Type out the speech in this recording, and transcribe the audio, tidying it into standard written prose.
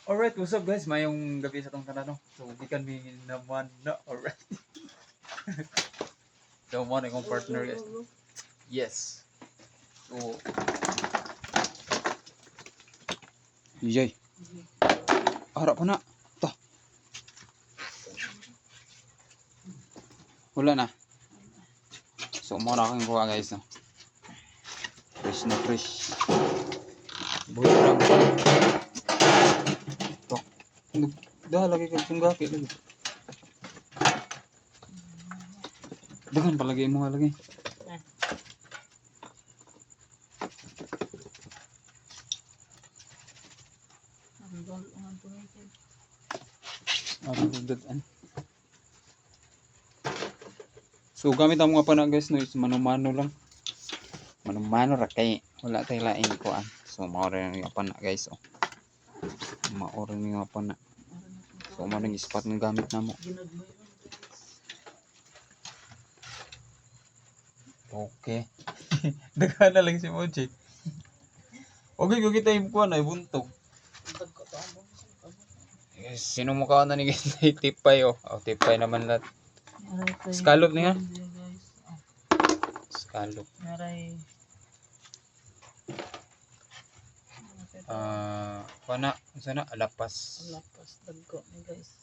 Alright, what's up guys? Mayong gabi sa tong tanan no. So, di kan mi naman na alright. So, mo na akong partner guys. Yes. So, Yay. Harap pa na. Ta. Wala na. So, mo na akong kuha guys no. Fresh na fresh. Buhay lang. Dah lagi kag tunggaki lagi. Dagan pa lagi mo lagi. So gamit ang mga pana guys no is mano-mano lang. Mano-mano ra kay wala tay laing kuan. So mao ra yung pana guys oh. Mao ra yung pana. So mo nang ispat ng gamit namo. Okay. Daghan na lang si Mochi. Okay, kung kita yung kuha na, ibuntog. Sino mo ka na ni guys? Tipay oh. Oh, tipay naman lahat. Scallop niya. Scallop. Pana, sana alapas. Alapas dagko ni guys.